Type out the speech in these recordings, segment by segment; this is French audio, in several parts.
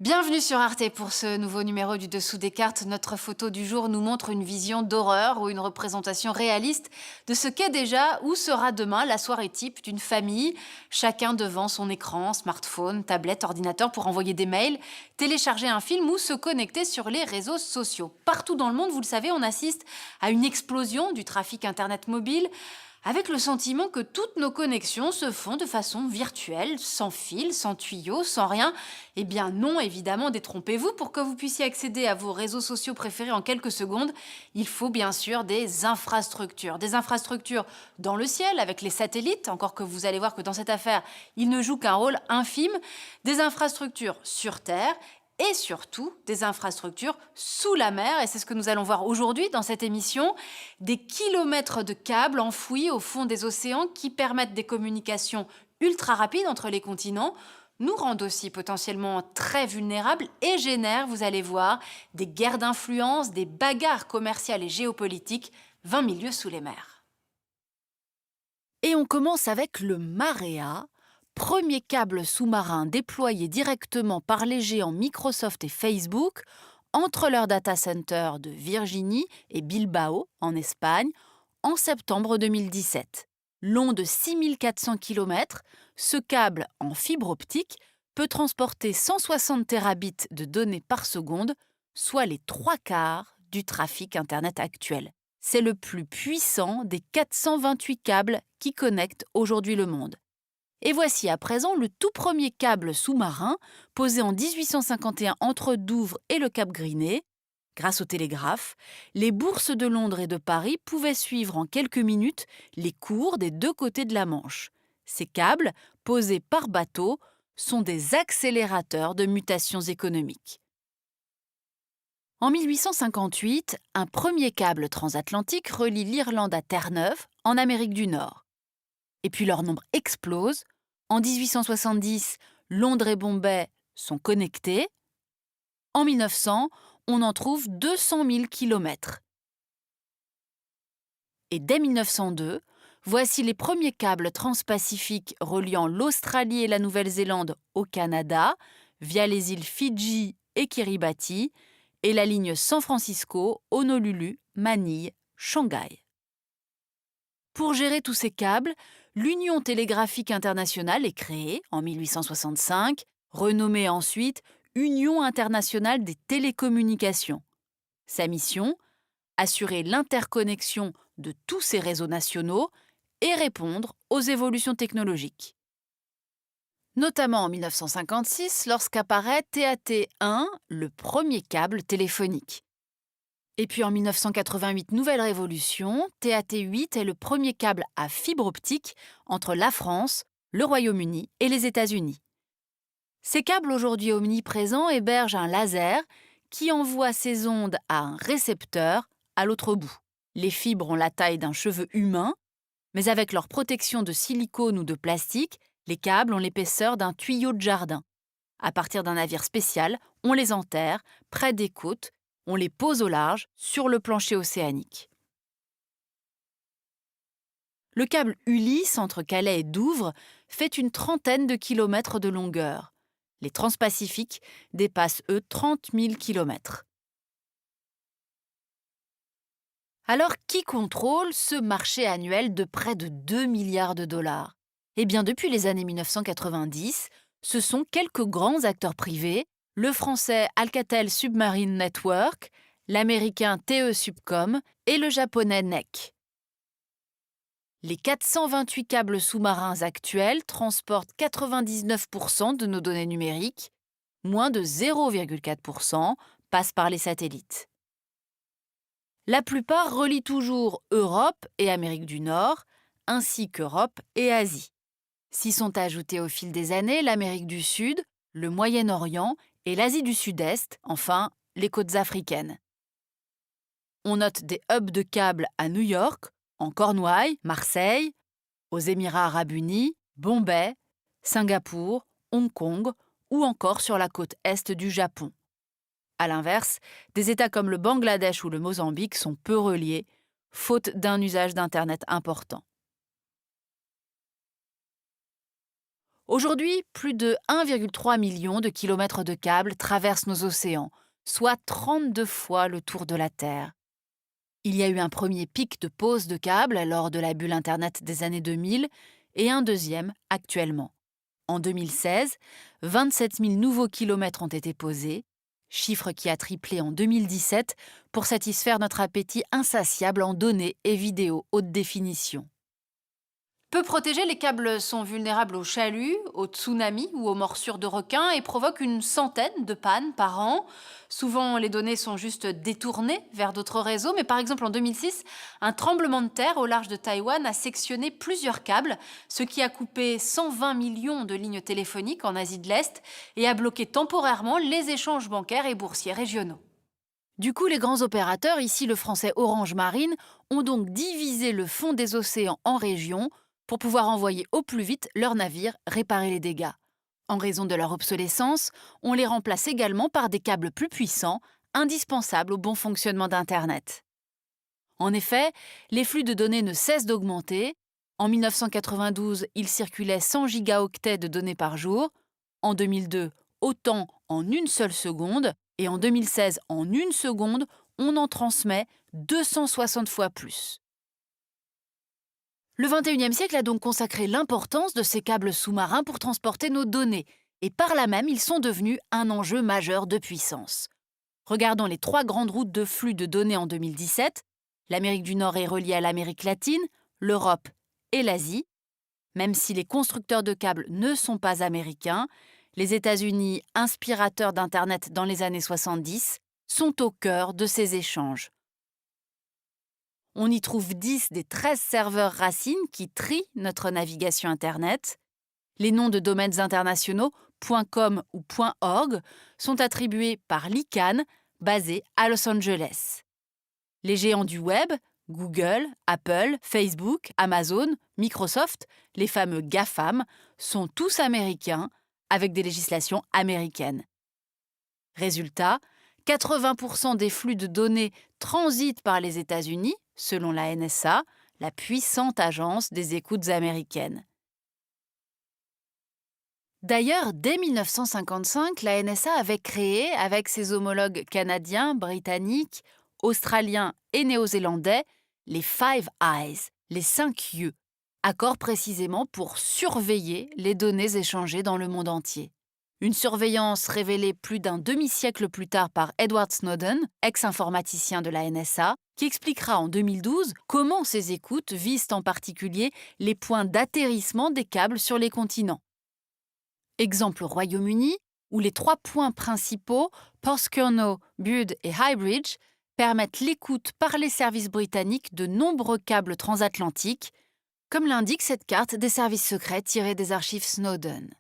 Bienvenue sur Arte pour ce nouveau numéro du Dessous des cartes. Notre photo du jour nous montre une vision d'horreur ou une représentation réaliste de ce qu'est déjà ou sera demain la soirée type d'une famille, chacun devant son écran, smartphone, tablette, ordinateur pour envoyer des mails, télécharger un film ou se connecter sur les réseaux sociaux. Partout dans le monde, vous le savez, on assiste à une explosion du trafic Internet mobile, avec le sentiment que toutes nos connexions se font de façon virtuelle, sans fil, sans tuyau, sans rien. Eh bien non, évidemment, détrompez-vous, pour que vous puissiez accéder à vos réseaux sociaux préférés en quelques secondes, il faut bien sûr des infrastructures. Des infrastructures dans le ciel, avec les satellites, encore que vous allez voir que dans cette affaire, ils ne jouent qu'un rôle infime. Des infrastructures sur Terre et surtout des infrastructures sous la mer. Et c'est ce que nous allons voir aujourd'hui dans cette émission. Des kilomètres de câbles enfouis au fond des océans qui permettent des communications ultra rapides entre les continents, nous rendent aussi potentiellement très vulnérables et génèrent, vous allez voir, des guerres d'influence, des bagarres commerciales et géopolitiques 20 000 lieues sous les mers. Et on commence avec le Marea, premier câble sous-marin déployé directement par les géants Microsoft et Facebook entre leurs data centers de Virginie et Bilbao, en Espagne, en septembre 2017. Long de 6400 km, ce câble en fibre optique peut transporter 160 terabits de données par seconde, soit les 3/4 du trafic Internet actuel. C'est le plus puissant des 428 câbles qui connectent aujourd'hui le monde. Et voici à présent le tout premier câble sous-marin posé en 1851 entre Douvres et le Cap Griné. Grâce au télégraphe, les bourses de Londres et de Paris pouvaient suivre en quelques minutes les cours des deux côtés de la Manche. Ces câbles, posés par bateau, sont des accélérateurs de mutations économiques. En 1858, un premier câble transatlantique relie l'Irlande à Terre-Neuve, en Amérique du Nord. Et puis leur nombre explose. En 1870, Londres et Bombay sont connectés. En 1900, on en trouve 200 000 kilomètres. Et dès 1902, voici les premiers câbles transpacifiques reliant l'Australie et la Nouvelle-Zélande au Canada, via les îles Fidji et Kiribati, et la ligne San Francisco, Honolulu, Manille, Shanghai. Pour gérer tous ces câbles, l'Union télégraphique internationale est créée en 1865, renommée ensuite Union internationale des télécommunications. Sa mission, assurer l'interconnexion de tous ces réseaux nationaux et répondre aux évolutions technologiques. Notamment en 1956, lorsqu'apparaît TAT1, le premier câble téléphonique. Et puis en 1988, nouvelle révolution, TAT8 est le premier câble à fibre optique entre la France, le Royaume-Uni et les États-Unis. Ces câbles aujourd'hui omniprésents hébergent un laser qui envoie ses ondes à un récepteur à l'autre bout. Les fibres ont la taille d'un cheveu humain, mais avec leur protection de silicone ou de plastique, les câbles ont l'épaisseur d'un tuyau de jardin. À partir d'un navire spécial, on les enterre près des côtes. On les pose au large, sur le plancher océanique. Le câble Ulysse entre Calais et Douvres fait une trentaine de kilomètres de longueur. Les transpacifiques dépassent, eux, 30 000 kilomètres. Alors, qui contrôle ce marché annuel de près de 2 milliards de dollars ? Eh bien, depuis les années 1990, ce sont quelques grands acteurs privés, le français Alcatel Submarine Network, l'américain TE Subcom et le japonais NEC. Les 428 câbles sous-marins actuels transportent 99% de nos données numériques, moins de 0,4% passent par les satellites. La plupart relient toujours Europe et Amérique du Nord, ainsi qu'Europe et Asie. S'y sont ajoutés au fil des années l'Amérique du Sud, le Moyen-Orient et l'Asie du Sud-Est, enfin les côtes africaines. On note des hubs de câbles à New York, en Cornouailles, Marseille, aux Émirats arabes unis, Bombay, Singapour, Hong Kong ou encore sur la côte est du Japon. A l'inverse, des États comme le Bangladesh ou le Mozambique sont peu reliés, faute d'un usage d'Internet important. Aujourd'hui, plus de 1,3 million de kilomètres de câbles traversent nos océans, soit 32 fois le tour de la Terre. Il y a eu un premier pic de pose de câbles lors de la bulle Internet des années 2000 et un deuxième actuellement. En 2016, 27 000 nouveaux kilomètres ont été posés, chiffre qui a triplé en 2017 pour satisfaire notre appétit insatiable en données et vidéos haute définition. Peu protégés, les câbles sont vulnérables aux chaluts, aux tsunamis ou aux morsures de requins et provoquent une centaine de pannes par an. Souvent, les données sont juste détournées vers d'autres réseaux, mais par exemple en 2006, un tremblement de terre au large de Taïwan a sectionné plusieurs câbles, ce qui a coupé 120 millions de lignes téléphoniques en Asie de l'Est et a bloqué temporairement les échanges bancaires et boursiers régionaux. Du coup, les grands opérateurs, ici le français Orange Marine, ont donc divisé le fond des océans en régions pour pouvoir envoyer au plus vite leurs navires réparer les dégâts. En raison de leur obsolescence, on les remplace également par des câbles plus puissants, indispensables au bon fonctionnement d'Internet. En effet, les flux de données ne cessent d'augmenter. En 1992, il circulait 100 gigaoctets de données par jour. En 2002, autant en une seule seconde. Et en 2016, en une seconde, on en transmet 260 fois plus. Le XXIe siècle a donc consacré l'importance de ces câbles sous-marins pour transporter nos données. Et par là même, ils sont devenus un enjeu majeur de puissance. Regardons les 3 grandes routes de flux de données en 2017. L'Amérique du Nord est reliée à l'Amérique latine, l'Europe et l'Asie. Même si les constructeurs de câbles ne sont pas américains, les États-Unis, inspirateurs d'Internet dans les années 70, sont au cœur de ces échanges. On y trouve 10 des 13 serveurs racines qui trient notre navigation Internet. Les noms de domaines internationaux .com ou .org sont attribués par l'ICANN, basé à Los Angeles. Les géants du web, Google, Apple, Facebook, Amazon, Microsoft, les fameux GAFAM, sont tous américains, avec des législations américaines. Résultat, 80% des flux de données transitent par les États-Unis, selon la NSA, la puissante agence des écoutes américaines. D'ailleurs, dès 1955, la NSA avait créé, avec ses homologues canadiens, britanniques, australiens et néo-zélandais, les Five Eyes, les 5 yeux, accords précisément pour surveiller les données échangées dans le monde entier. Une surveillance révélée plus d'un demi-siècle plus tard par Edward Snowden, ex-informaticien de la NSA, qui expliquera en 2012 comment ces écoutes visent en particulier les points d'atterrissement des câbles sur les continents. Exemple au Royaume-Uni, où les 3 points principaux, Porthcurno, Bute et Highbridge, permettent l'écoute par les services britanniques de nombreux câbles transatlantiques, comme l'indique cette carte des services secrets tirée des archives Snowden.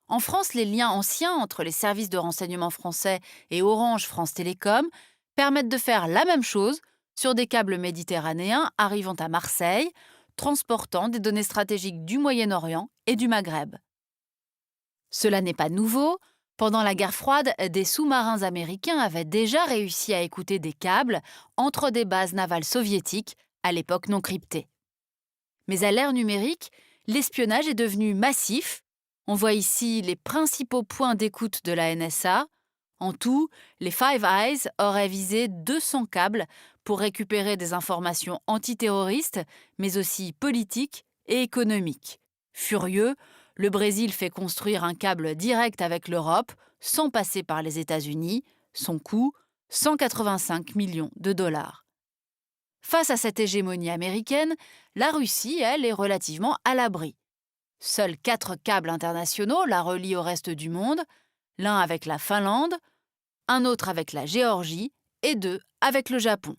En France, les liens anciens entre les services de renseignement français et Orange France Télécom permettent de faire la même chose sur des câbles méditerranéens arrivant à Marseille, transportant des données stratégiques du Moyen-Orient et du Maghreb. Cela n'est pas nouveau. Pendant la guerre froide, des sous-marins américains avaient déjà réussi à écouter des câbles entre des bases navales soviétiques, à l'époque non cryptées. Mais à l'ère numérique, l'espionnage est devenu massif. On voit ici les principaux points d'écoute de la NSA. En tout, les Five Eyes auraient visé 200 câbles pour récupérer des informations antiterroristes, mais aussi politiques et économiques. Furieux, le Brésil fait construire un câble direct avec l'Europe, sans passer par les États-Unis. Son coût, 185 millions de dollars. Face à cette hégémonie américaine, la Russie, elle, est relativement à l'abri. Seuls 4 câbles internationaux la relient au reste du monde, l'un avec la Finlande, un autre avec la Géorgie et 2 avec le Japon.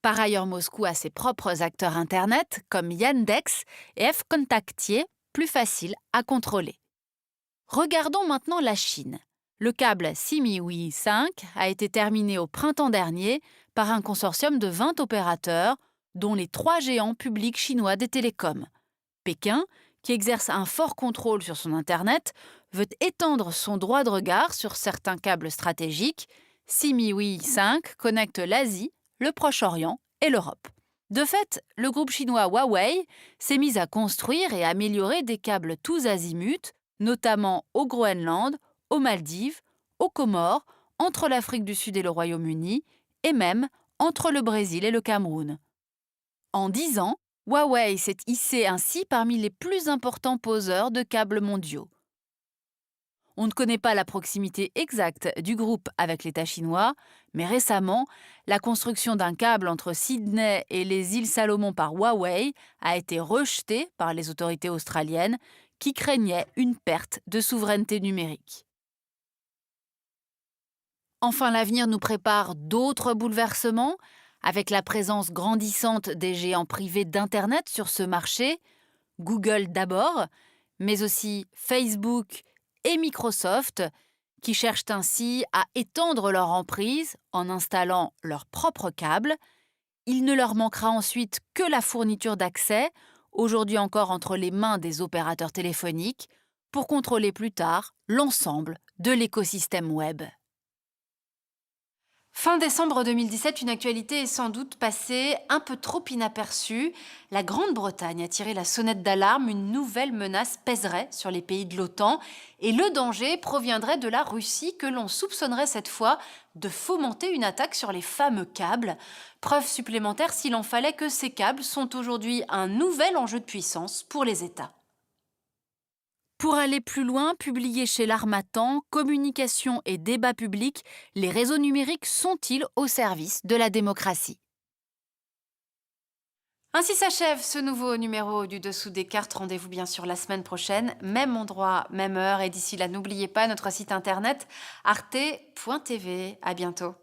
Par ailleurs, Moscou a ses propres acteurs Internet, comme Yandex et Fcontactier, plus faciles à contrôler. Regardons maintenant la Chine. Le câble Simiwi 5 a été terminé au printemps dernier par un consortium de 20 opérateurs, dont les 3 géants publics chinois des télécoms. Pékin, qui exerce un fort contrôle sur son Internet, veut étendre son droit de regard sur certains câbles stratégiques. Simiwi 5 connecte l'Asie, le Proche-Orient et l'Europe. De fait, le groupe chinois Huawei s'est mis à construire et améliorer des câbles tous azimuts, notamment au Groenland, aux Maldives, aux Comores, entre l'Afrique du Sud et le Royaume-Uni, et même entre le Brésil et le Cameroun. En 10 ans, Huawei s'est hissé ainsi parmi les plus importants poseurs de câbles mondiaux. On ne connaît pas la proximité exacte du groupe avec l'État chinois, mais récemment, la construction d'un câble entre Sydney et les îles Salomon par Huawei a été rejetée par les autorités australiennes qui craignaient une perte de souveraineté numérique. Enfin, l'avenir nous prépare d'autres bouleversements, avec la présence grandissante des géants privés d'Internet sur ce marché, Google d'abord, mais aussi Facebook et Microsoft, qui cherchent ainsi à étendre leur emprise en installant leurs propres câbles. Il ne leur manquera ensuite que la fourniture d'accès, aujourd'hui encore entre les mains des opérateurs téléphoniques, pour contrôler plus tard l'ensemble de l'écosystème web. Fin décembre 2017, une actualité est sans doute passée un peu trop inaperçue. La Grande-Bretagne a tiré la sonnette d'alarme, une nouvelle menace pèserait sur les pays de l'OTAN et le danger proviendrait de la Russie que l'on soupçonnerait cette fois de fomenter une attaque sur les fameux câbles. Preuve supplémentaire s'il en fallait que ces câbles sont aujourd'hui un nouvel enjeu de puissance pour les États. Pour aller plus loin, publié chez l'Harmattan, Communication et débat public, les réseaux numériques sont-ils au service de la démocratie? Ainsi s'achève ce nouveau numéro du Dessous des cartes. Rendez-vous bien sûr la semaine prochaine, même endroit, même heure. Et d'ici là, n'oubliez pas notre site internet arte.tv. À bientôt.